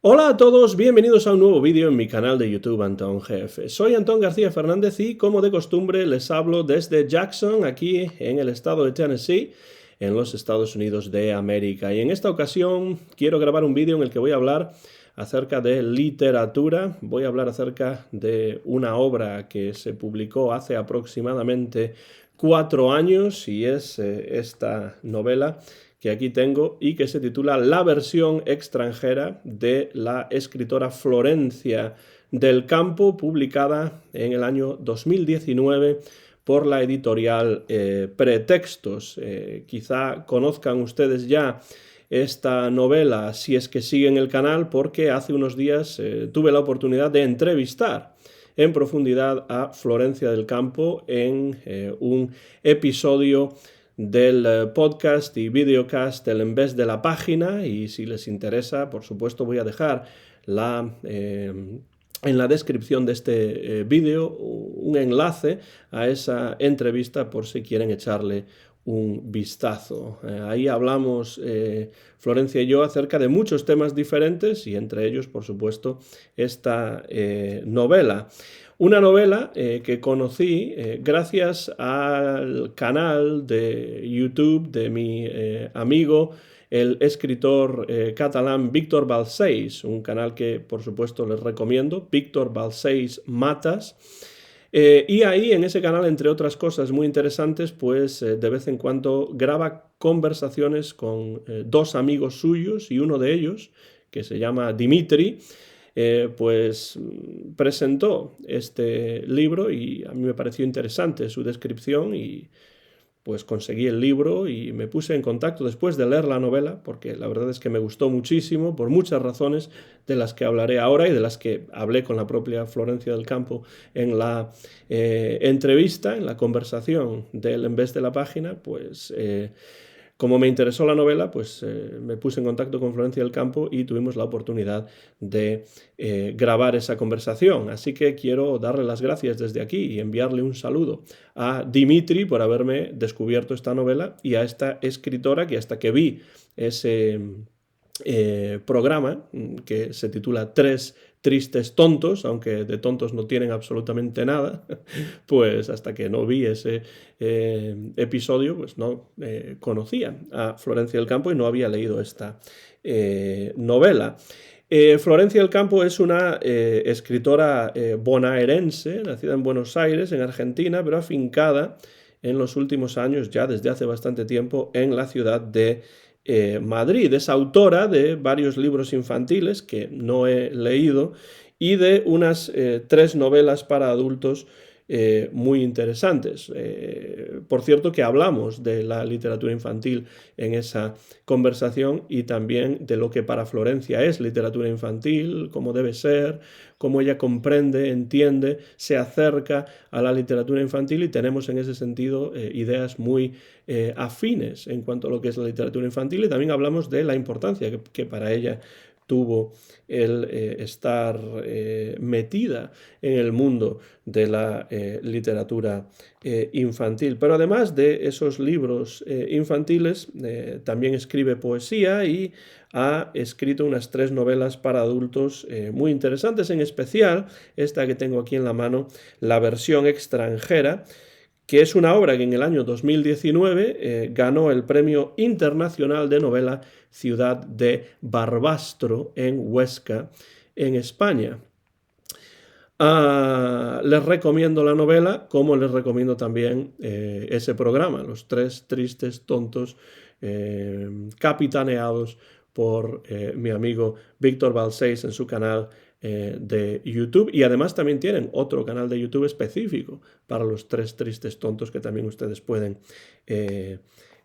Hola a todos, bienvenidos a un nuevo vídeo en mi canal de YouTube Antón GF. Soy Antón García Fernández y, como de costumbre, les hablo desde Jackson, aquí en el estado de Tennessee, en los Estados Unidos de América. Y en esta ocasión quiero grabar un vídeo en el que voy a hablar acerca de literatura. Voy a hablar acerca de una obra que se publicó hace aproximadamente 4 años y es esta novela que aquí tengo y que se titula La versión extranjera, de la escritora Florencia del Campo, publicada en el año 2019 por la editorial Pretextos. Quizá conozcan ustedes ya esta novela si es que siguen el canal, porque hace unos días tuve la oportunidad de entrevistar en profundidad a Florencia del Campo en un episodio del podcast y videocast El Envés de la Página, y si les interesa, por supuesto, voy a dejar en la descripción de este vídeo un enlace a esa entrevista por si quieren echarle un vistazo. Ahí hablamos Florencia y yo acerca de muchos temas diferentes y entre ellos, por supuesto, esta novela. Una novela que conocí gracias al canal de YouTube de mi amigo, el escritor catalán Víctor Balcells, un canal que por supuesto les recomiendo, Víctor Balcells Matas. Y ahí en ese canal, entre otras cosas muy interesantes, pues de vez en cuando graba conversaciones con dos amigos suyos, y uno de ellos, que se llama Dimitri, pues presentó este libro y a mí me pareció interesante su descripción y pues conseguí el libro y me puse en contacto después de leer la novela, porque la verdad es que me gustó muchísimo por muchas razones de las que hablaré ahora y de las que hablé con la propia Florencia del Campo en la entrevista, en la conversación del En Vez de la Página. Pues como me interesó la novela, pues me puse en contacto con Florencia del Campo y tuvimos la oportunidad de grabar esa conversación. Así que quiero darle las gracias desde aquí y enviarle un saludo a Dimitri por haberme descubierto esta novela, y a esta escritora que, hasta que vi ese programa que se titula Tres tristes tontos, aunque de tontos no tienen absolutamente nada, pues hasta que no vi ese episodio, pues no conocía a Florencia del Campo y no había leído esta novela. Florencia del Campo es una escritora bonaerense, nacida en Buenos Aires, en Argentina, pero afincada en los últimos años, ya desde hace bastante tiempo, en la ciudad de Madrid. Es autora de varios libros infantiles que no he leído y de unas 3 novelas para adultos muy interesantes. Por cierto, que hablamos de la literatura infantil en esa conversación y también de lo que para Florencia es literatura infantil, cómo debe ser, cómo ella comprende, entiende, se acerca a la literatura infantil, y tenemos en ese sentido ideas muy afines en cuanto a lo que es la literatura infantil, y también hablamos de la importancia que para ella tuvo el estar metida en el mundo de la literatura infantil. Pero además de esos libros infantiles, también escribe poesía y ha escrito unas 3 novelas para adultos muy interesantes, en especial esta que tengo aquí en la mano, La versión extranjera, que es una obra que en el año 2019 ganó el Premio Internacional de Novela Ciudad de Barbastro en Huesca, en España. Les recomiendo la novela, como les recomiendo también ese programa, Los Tres Tristes Tontos, capitaneados por mi amigo Víctor Balcells en su canal de YouTube, y además también tienen otro canal de YouTube específico para Los Tres Tristes Tontos, que también ustedes pueden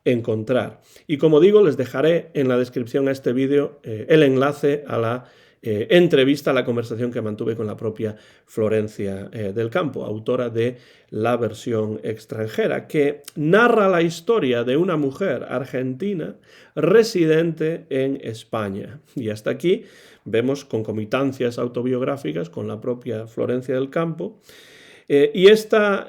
encontrar. Y como digo, les dejaré en la descripción a este vídeo el enlace a la entrevista, a la conversación que mantuve con la propia Florencia del Campo, autora de La versión extranjera, que narra la historia de una mujer argentina residente en España. Y hasta aquí vemos concomitancias autobiográficas con la propia Florencia del Campo. Y esta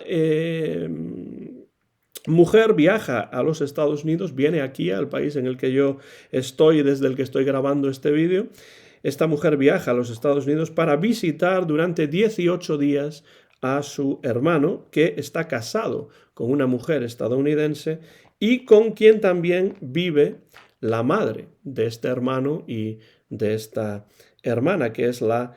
mujer viaja a los Estados Unidos, viene aquí al país en el que yo estoy, desde el que estoy grabando este vídeo, esta mujer viaja a los Estados Unidos para visitar durante 18 días a su hermano, que está casado con una mujer estadounidense y con quien también vive la madre de este hermano y de esta hermana, que es la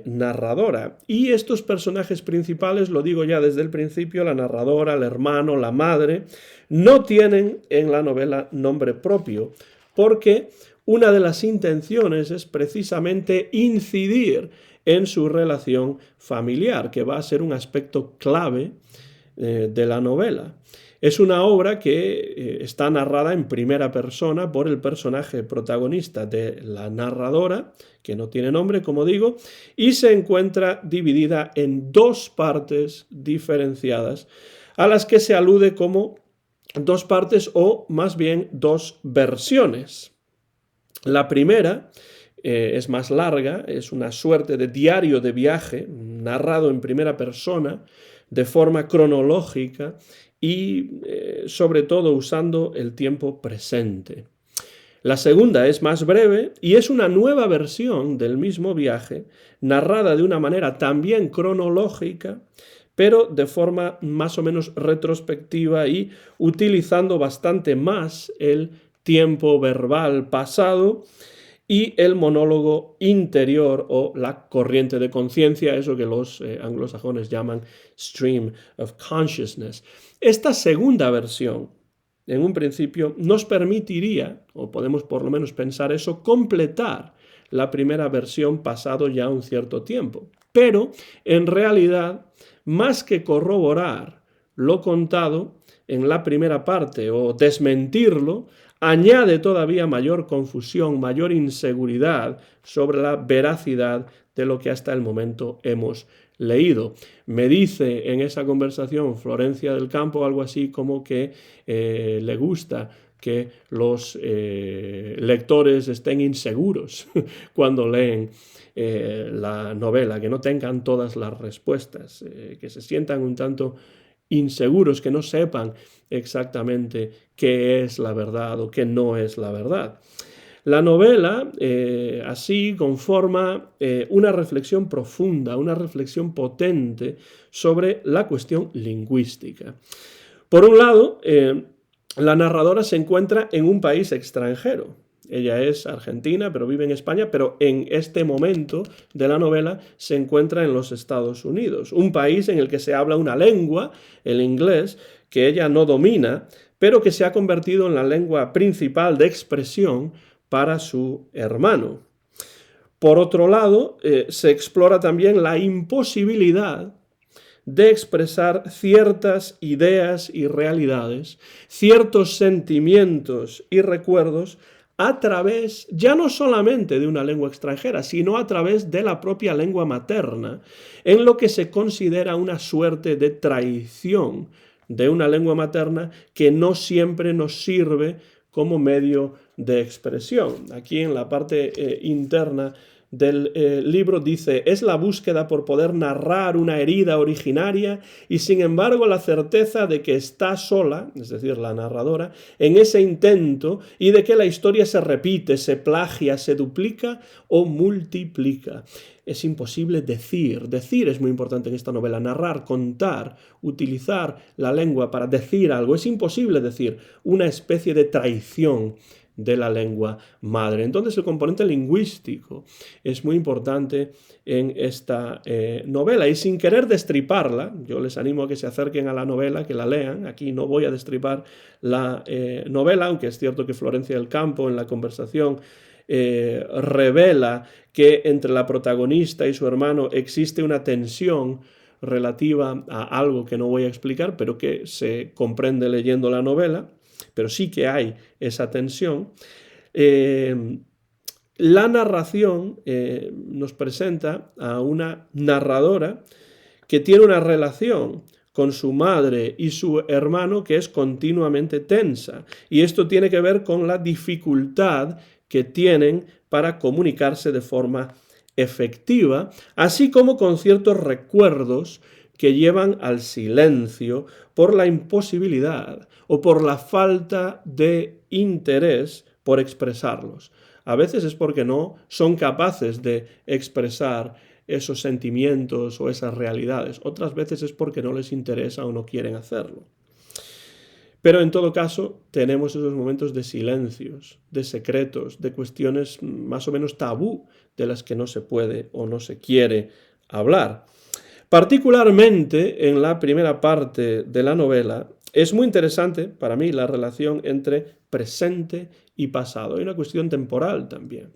narradora. Y estos personajes principales, lo digo ya desde el principio, la narradora, el hermano, la madre, no tienen en la novela nombre propio, porque una de las intenciones es precisamente incidir en su relación familiar, que va a ser un aspecto clave de la novela. Es una obra que está narrada en primera persona por el personaje protagonista de la narradora, que no tiene nombre, como digo, y se encuentra dividida en dos partes diferenciadas, a las que se alude como dos partes o más bien dos versiones. La primera es más larga, es una suerte de diario de viaje, narrado en primera persona, de forma cronológica y sobre todo usando el tiempo presente. La segunda es más breve y es una nueva versión del mismo viaje, narrada de una manera también cronológica, pero de forma más o menos retrospectiva y utilizando bastante más el tiempo verbal pasado y el monólogo interior o la corriente de conciencia, eso que los anglosajones llaman stream of consciousness. Esta segunda versión, en un principio, nos permitiría, o podemos por lo menos pensar eso, completar la primera versión pasado ya un cierto tiempo. Pero, en realidad, más que corroborar lo contado en la primera parte o desmentirlo, añade todavía mayor confusión, mayor inseguridad sobre la veracidad de lo que hasta el momento hemos leído. Me dice en esa conversación Florencia del Campo algo así como que le gusta que los lectores estén inseguros cuando leen la novela, que no tengan todas las respuestas, que se sientan un tanto inseguros, que no sepan exactamente qué es la verdad o qué no es la verdad. La novela así conforma una reflexión profunda, una reflexión potente sobre la cuestión lingüística. Por un lado, la narradora se encuentra en un país extranjero. Ella es argentina, pero vive en España, pero en este momento de la novela se encuentra en los Estados Unidos, un país en el que se habla una lengua, el inglés, que ella no domina, pero que se ha convertido en la lengua principal de expresión para su hermano. Por otro lado, se explora también la imposibilidad de expresar ciertas ideas y realidades, ciertos sentimientos y recuerdos a través, ya no solamente de una lengua extranjera, sino a través de la propia lengua materna, en lo que se considera una suerte de traición de una lengua materna que no siempre nos sirve como medio de expresión. Aquí en la parte interna del libro dice: es la búsqueda por poder narrar una herida originaria y sin embargo la certeza de que está sola, es decir, la narradora, en ese intento y de que la historia se repite, se plagia, se duplica o multiplica. Es imposible decir es muy importante en esta novela, narrar, contar, utilizar la lengua para decir algo. Es imposible decir, una especie de traición de la lengua madre. Entonces el componente lingüístico es muy importante en esta novela y sin querer destriparla, yo les animo a que se acerquen a la novela, que la lean. Aquí no voy a destripar la novela, aunque es cierto que Florencia del Campo en la conversación revela que entre la protagonista y su hermano existe una tensión relativa a algo que no voy a explicar, pero que se comprende leyendo la novela. Pero sí que hay esa tensión. La narración nos presenta a una narradora que tiene una relación con su madre y su hermano que es continuamente tensa. Y esto tiene que ver con la dificultad que tienen para comunicarse de forma efectiva, así como con ciertos recuerdos que llevan al silencio por la imposibilidad o por la falta de interés por expresarlos. A veces es porque no son capaces de expresar esos sentimientos o esas realidades. Otras veces es porque no les interesa o no quieren hacerlo. Pero en todo caso, tenemos esos momentos de silencios, de secretos, de cuestiones más o menos tabú de las que no se puede o no se quiere hablar. Particularmente en la primera parte de la novela, es muy interesante para mí la relación entre presente y pasado. Hay una cuestión temporal también.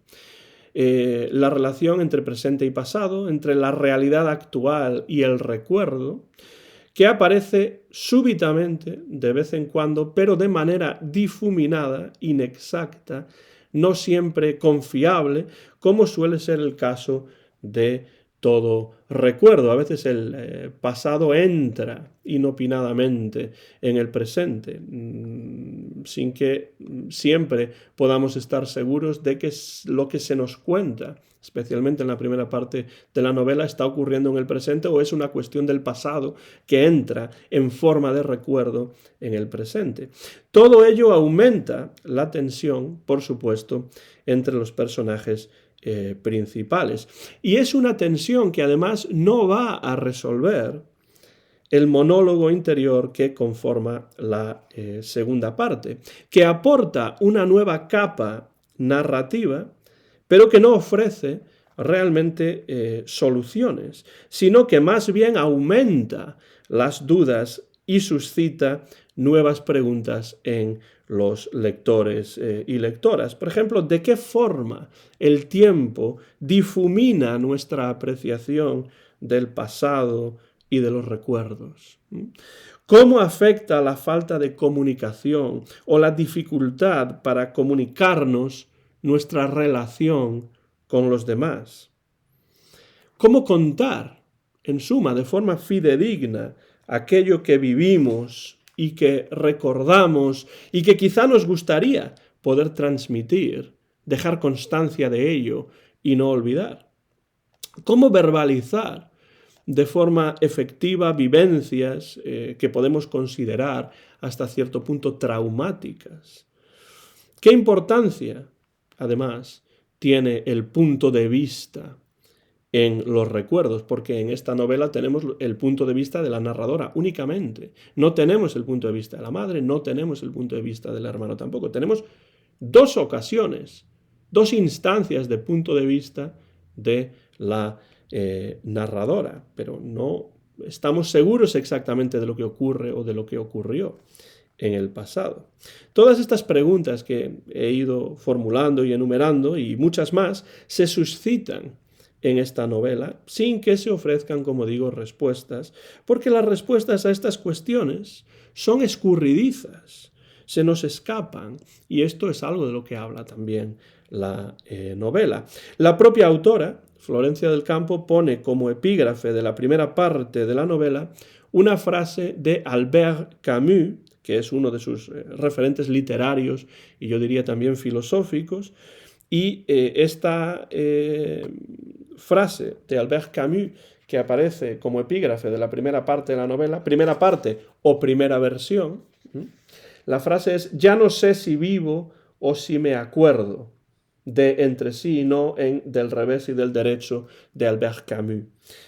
La relación entre presente y pasado, entre la realidad actual y el recuerdo, que aparece súbitamente, de vez en cuando, pero de manera difuminada, inexacta, no siempre confiable, como suele ser el caso de todo recuerdo. A veces el pasado entra inopinadamente en el presente, sin que siempre podamos estar seguros de que lo que se nos cuenta, especialmente en la primera parte de la novela, está ocurriendo en el presente o es una cuestión del pasado que entra en forma de recuerdo en el presente. Todo ello aumenta la tensión, por supuesto, entre los personajes principales. Y es una tensión que además no va a resolver el monólogo interior que conforma la segunda parte, que aporta una nueva capa narrativa, pero que no ofrece realmente soluciones, sino que más bien aumenta las dudas y suscita nuevas preguntas en los lectores y lectoras. Por ejemplo, ¿de qué forma el tiempo difumina nuestra apreciación del pasado y de los recuerdos? ¿Cómo afecta la falta de comunicación o la dificultad para comunicarnos nuestra relación con los demás? ¿Cómo contar, en suma, de forma fidedigna, aquello que vivimos y que recordamos y que quizá nos gustaría poder transmitir, dejar constancia de ello y no olvidar? ¿Cómo verbalizar de forma efectiva vivencias que podemos considerar hasta cierto punto traumáticas? ¿Qué importancia, además, tiene el punto de vista en los recuerdos? Porque en esta novela tenemos el punto de vista de la narradora únicamente. No tenemos el punto de vista de la madre, no tenemos el punto de vista del hermano tampoco. Tenemos dos ocasiones, dos instancias de punto de vista de la narradora, pero no estamos seguros exactamente de lo que ocurre o de lo que ocurrió en el pasado. Todas estas preguntas que he ido formulando y enumerando y muchas más se suscitan en esta novela sin que se ofrezcan, como digo, respuestas, porque las respuestas a estas cuestiones son escurridizas, se nos escapan, y esto es algo de lo que habla también la novela. La propia autora, Florencia del Campo, pone como epígrafe de la primera parte de la novela una frase de Albert Camus, que es uno de sus referentes literarios y yo diría también filosóficos, y esta frase de Albert Camus, que aparece como epígrafe de la primera parte de la novela, primera parte o primera versión, la frase es: ya no sé si vivo o si me acuerdo, de Entre sí y no del revés y del derecho de Albert Camus.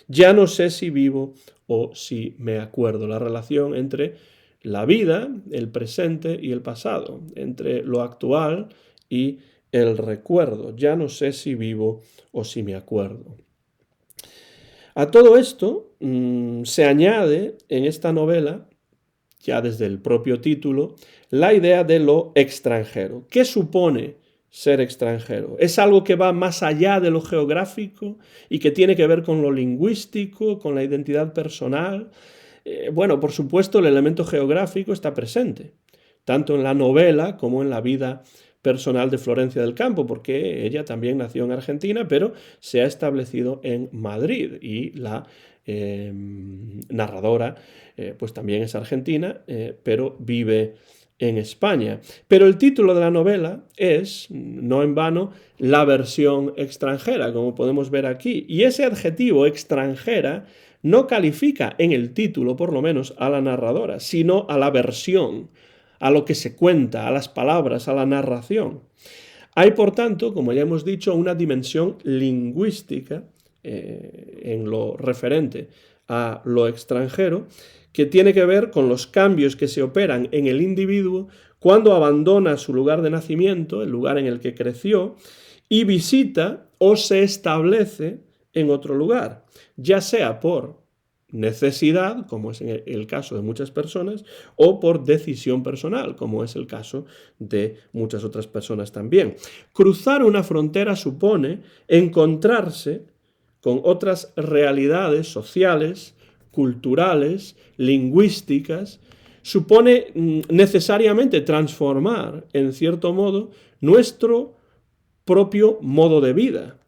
Ya no sé si vivo o si me acuerdo. La relación entre la vida, el presente y el pasado, entre lo actual y el recuerdo. Ya no sé si vivo o si me acuerdo. A todo esto se añade en esta novela, ya desde el propio título, la idea de lo extranjero. ¿Qué supone ser extranjero? ¿Es algo que va más allá de lo geográfico y que tiene que ver con lo lingüístico, con la identidad personal? Bueno, por supuesto, el elemento geográfico está presente, tanto en la novela como en la vida personal de Florencia del Campo, porque ella también nació en Argentina, pero se ha establecido en Madrid, y la narradora pues también es argentina, pero vive en España. Pero el título de la novela es, no en vano, La versión extranjera, como podemos ver aquí, y ese adjetivo extranjera no califica en el título, por lo menos, a la narradora, sino a la versión, a lo que se cuenta, a las palabras, a la narración. Hay, por tanto, como ya hemos dicho, una dimensión lingüística en lo referente a lo extranjero, que tiene que ver con los cambios que se operan en el individuo cuando abandona su lugar de nacimiento, el lugar en el que creció, y visita o se establece en otro lugar, ya sea por necesidad, como es en el caso de muchas personas, o por decisión personal, como es el caso de muchas otras personas también. Cruzar una frontera supone encontrarse con otras realidades sociales, culturales, lingüísticas, supone necesariamente transformar, en cierto modo, nuestro propio modo de vida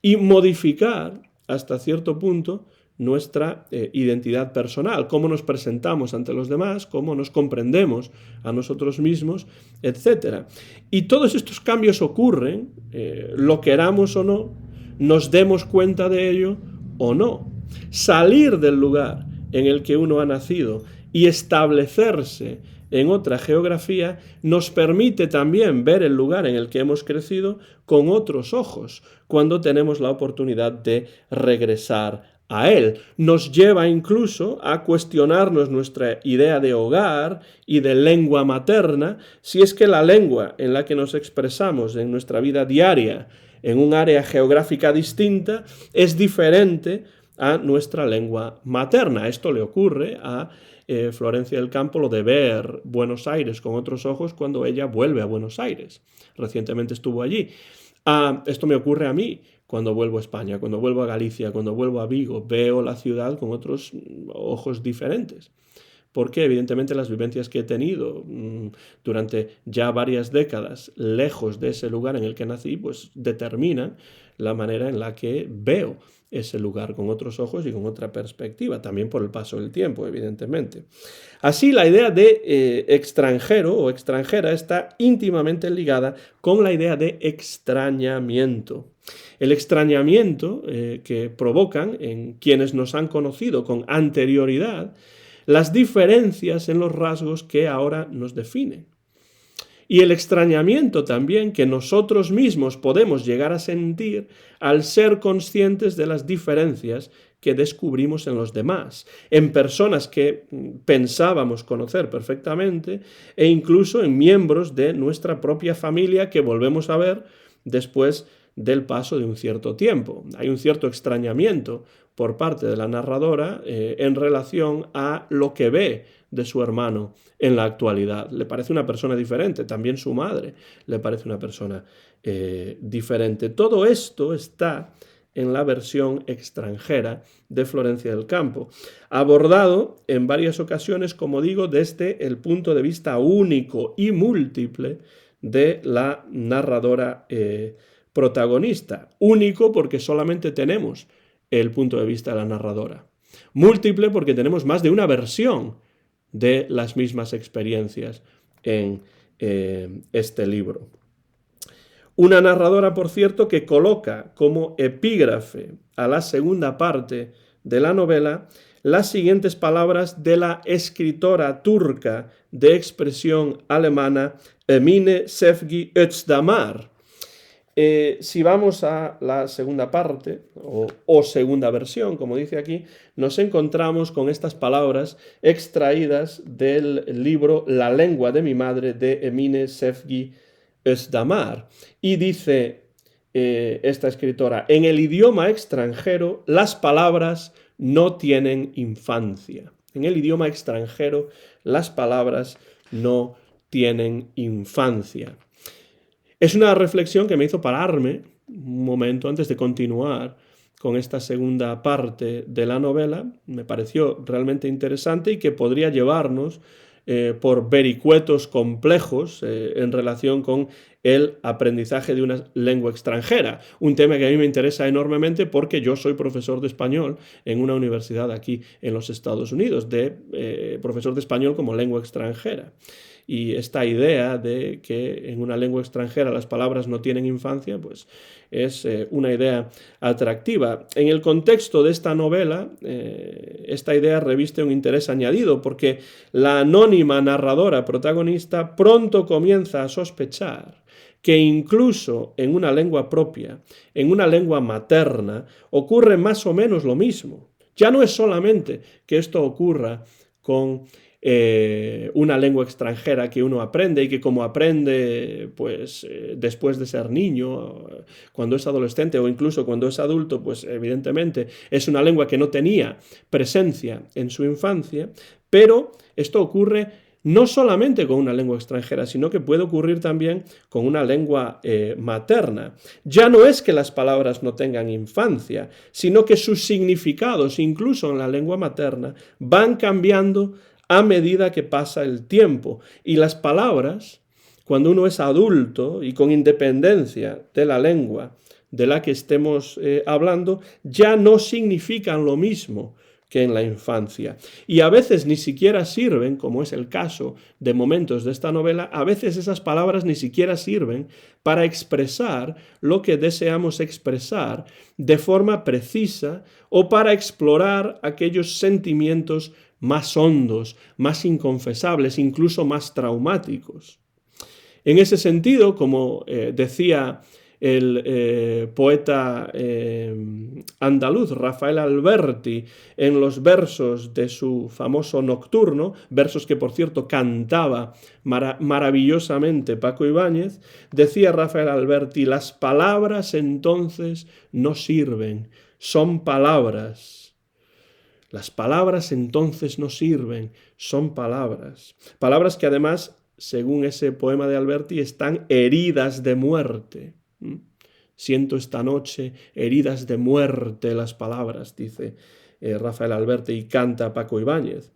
y modificar hasta cierto punto nuestra identidad personal, cómo nos presentamos ante los demás, cómo nos comprendemos a nosotros mismos, etc. Y todos estos cambios ocurren, lo queramos o no, nos demos cuenta de ello o no. Salir del lugar en el que uno ha nacido y establecerse en otra geografía nos permite también ver el lugar en el que hemos crecido con otros ojos, cuando tenemos la oportunidad de regresar a él. Nos lleva incluso a cuestionarnos nuestra idea de hogar y de lengua materna, si es que la lengua en la que nos expresamos en nuestra vida diaria, en un área geográfica distinta, es diferente a nuestra lengua materna. Esto le ocurre a Florencia del Campo, lo de ver Buenos Aires con otros ojos cuando ella vuelve a Buenos Aires. Recientemente estuvo allí. Esto me ocurre a mí cuando vuelvo a España, cuando vuelvo a Galicia, cuando vuelvo a Vigo. Veo la ciudad con otros ojos diferentes. Porque evidentemente las vivencias que he tenido durante ya varias décadas lejos de ese lugar en el que nací, pues determinan la manera en la que veo ese lugar con otros ojos y con otra perspectiva, también por el paso del tiempo, evidentemente. Así, la idea de extranjero o extranjera está íntimamente ligada con la idea de extrañamiento. El extrañamiento que provocan en quienes nos han conocido con anterioridad las diferencias en los rasgos que ahora nos definen. Y el extrañamiento también que nosotros mismos podemos llegar a sentir al ser conscientes de las diferencias que descubrimos en los demás, en personas que pensábamos conocer perfectamente e incluso en miembros de nuestra propia familia que volvemos a ver después del paso de un cierto tiempo. Hay un cierto extrañamiento por parte de la narradora en relación a lo que ve de su hermano en la actualidad. Le parece una persona diferente, también su madre le parece una persona diferente. Todo esto está en la versión extranjera de Florencia del Campo, abordado en varias ocasiones, como digo, desde el punto de vista único y múltiple de la narradora protagonista. Único porque solamente tenemos el punto de vista de la narradora. Múltiple porque tenemos más de una versión de las mismas experiencias en este libro. Una narradora, por cierto, que coloca como epígrafe a la segunda parte de la novela las siguientes palabras de la escritora turca de expresión alemana Emine Sevgi Özdamar. Si vamos a la segunda parte, o segunda versión, como dice aquí, nos encontramos con estas palabras extraídas del libro La lengua de mi madre de Emine Sevgi Özdamar. Y dice esta escritora, en el idioma extranjero las palabras no tienen infancia. En el idioma extranjero las palabras no tienen infancia. Es una reflexión que me hizo pararme un momento antes de continuar con esta segunda parte de la novela. Me pareció realmente interesante y que podría llevarnos por vericuetos complejos en relación con el aprendizaje de una lengua extranjera. Un tema que a mí me interesa enormemente porque yo soy profesor de español en una universidad aquí en los Estados Unidos, profesor de español como lengua extranjera. Y esta idea de que en una lengua extranjera las palabras no tienen infancia, pues es una idea atractiva. En el contexto de esta novela, esta idea reviste un interés añadido, porque la anónima narradora protagonista pronto comienza a sospechar que incluso en una lengua propia, en una lengua materna, ocurre más o menos lo mismo. Ya no es solamente que esto ocurra con una lengua extranjera que uno aprende y que como aprende pues después de ser niño, cuando es adolescente o incluso cuando es adulto, pues evidentemente es una lengua que no tenía presencia en su infancia, pero esto ocurre no solamente con una lengua extranjera, sino que puede ocurrir también con una lengua materna. Ya no es que las palabras no tengan infancia, sino que sus significados, incluso en la lengua materna, van cambiando a medida que pasa el tiempo. Y las palabras, cuando uno es adulto y con independencia de la lengua de la que estemos hablando, ya no significan lo mismo que en la infancia. Y a veces ni siquiera sirven, como es el caso de momentos de esta novela, a veces esas palabras ni siquiera sirven para expresar lo que deseamos expresar de forma precisa o para explorar aquellos sentimientos más hondos, más inconfesables, incluso más traumáticos. En ese sentido, como decía el poeta andaluz Rafael Alberti en los versos de su famoso Nocturno, versos que por cierto cantaba maravillosamente Paco Ibáñez, decía Rafael Alberti: las palabras entonces no sirven, son palabras. Las palabras entonces no sirven, son palabras. Palabras que además, según ese poema de Alberti, están heridas de muerte. Siento esta noche heridas de muerte las palabras, dice Rafael Alberti, y canta Paco Ibáñez.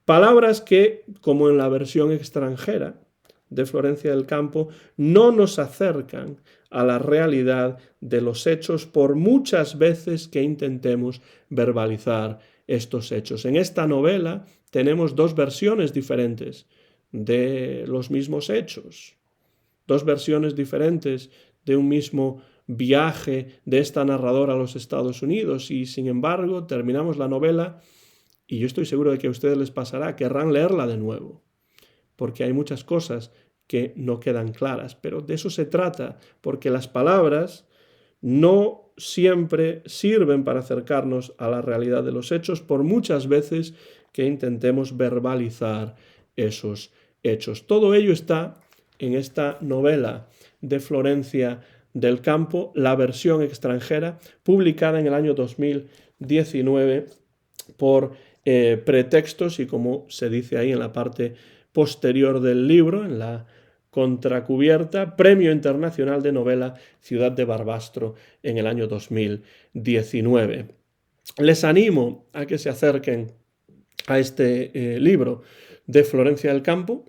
Palabras que, como en la versión extranjera de Florencia del Campo, no nos acercan a la realidad de los hechos por muchas veces que intentemos verbalizar estos hechos. En esta novela tenemos dos versiones diferentes de los mismos hechos, dos versiones diferentes de un mismo viaje de esta narradora a los Estados Unidos, y sin embargo terminamos la novela y yo estoy seguro de que a ustedes les pasará, querrán leerla de nuevo, porque hay muchas cosas que no quedan claras, pero de eso se trata, porque las palabras no siempre sirven para acercarnos a la realidad de los hechos, por muchas veces que intentemos verbalizar esos hechos. Todo ello está en esta novela de Florencia del Campo, la versión extranjera, publicada en el año 2019 por Pretextos, y como se dice ahí en la parte posterior del libro, en la contracubierta, Premio Internacional de Novela Ciudad de Barbastro en el año 2019. Les animo a que se acerquen a este libro de Florencia del Campo.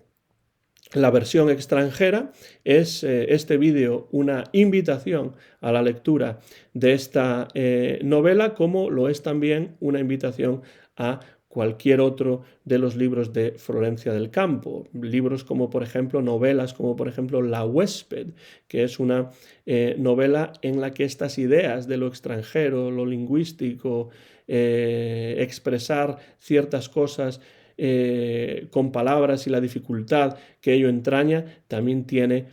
La versión extranjera es este vídeo una invitación a la lectura de esta novela, como lo es también una invitación a cualquier otro de los libros de Florencia del Campo. Libros como por ejemplo, novelas como por ejemplo La huésped, que es una novela en la que estas ideas de lo extranjero, lo lingüístico, expresar ciertas cosas con palabras y la dificultad que ello entraña, también tiene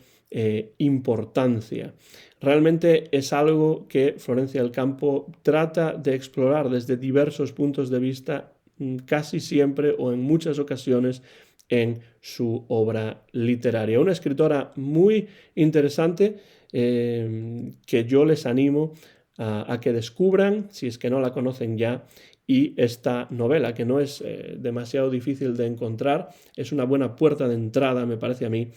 importancia. Realmente es algo que Florencia del Campo trata de explorar desde diversos puntos de vista, casi siempre o en muchas ocasiones en su obra literaria. Una escritora muy interesante que yo les animo a que descubran, si es que no la conocen ya, y esta novela, que no es demasiado difícil de encontrar, es una buena puerta de entrada, me parece a mí,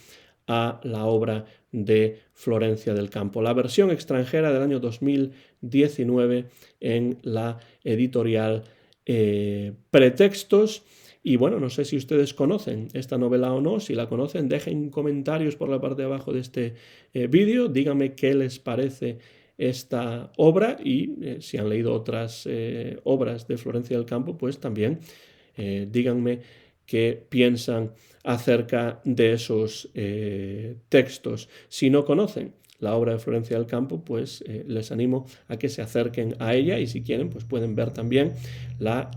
a la obra de Florencia del Campo. La versión extranjera del año 2019 en la editorial Pretextos. Y bueno, no sé si ustedes conocen esta novela o no. Si la conocen, dejen comentarios por la parte de abajo de este vídeo. Díganme qué les parece esta obra, y si han leído otras obras de Florencia del Campo, pues también díganme qué piensan acerca de esos textos. Si no conocen la obra de Florencia del Campo, pues les animo a que se acerquen a ella y si quieren pues pueden ver también la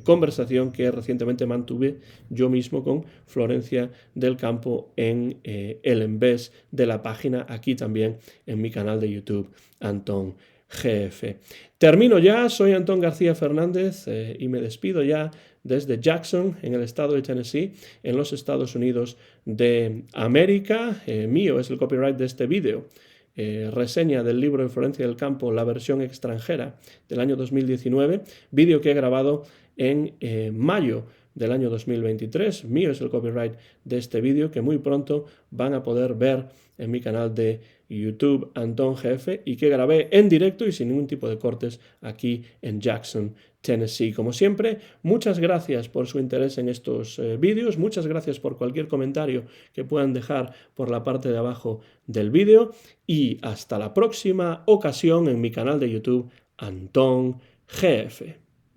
conversación que recientemente mantuve yo mismo con Florencia del Campo en el envés de la página, aquí también en mi canal de YouTube Antón GF. Termino ya, soy Antón García Fernández y me despido ya desde Jackson, en el estado de Tennessee, en los Estados Unidos de América. Mío es el copyright de este vídeo. Reseña del libro de Florencia del Campo, la versión extranjera del año 2019, vídeo que he grabado en mayo del año 2023. Mío es el copyright de este vídeo que muy pronto van a poder ver en mi canal de YouTube Antón GF y que grabé en directo y sin ningún tipo de cortes aquí en Jackson, Tennessee. Como siempre, muchas gracias por su interés en estos vídeos, muchas gracias por cualquier comentario que puedan dejar por la parte de abajo del vídeo y hasta la próxima ocasión en mi canal de YouTube Antón GF.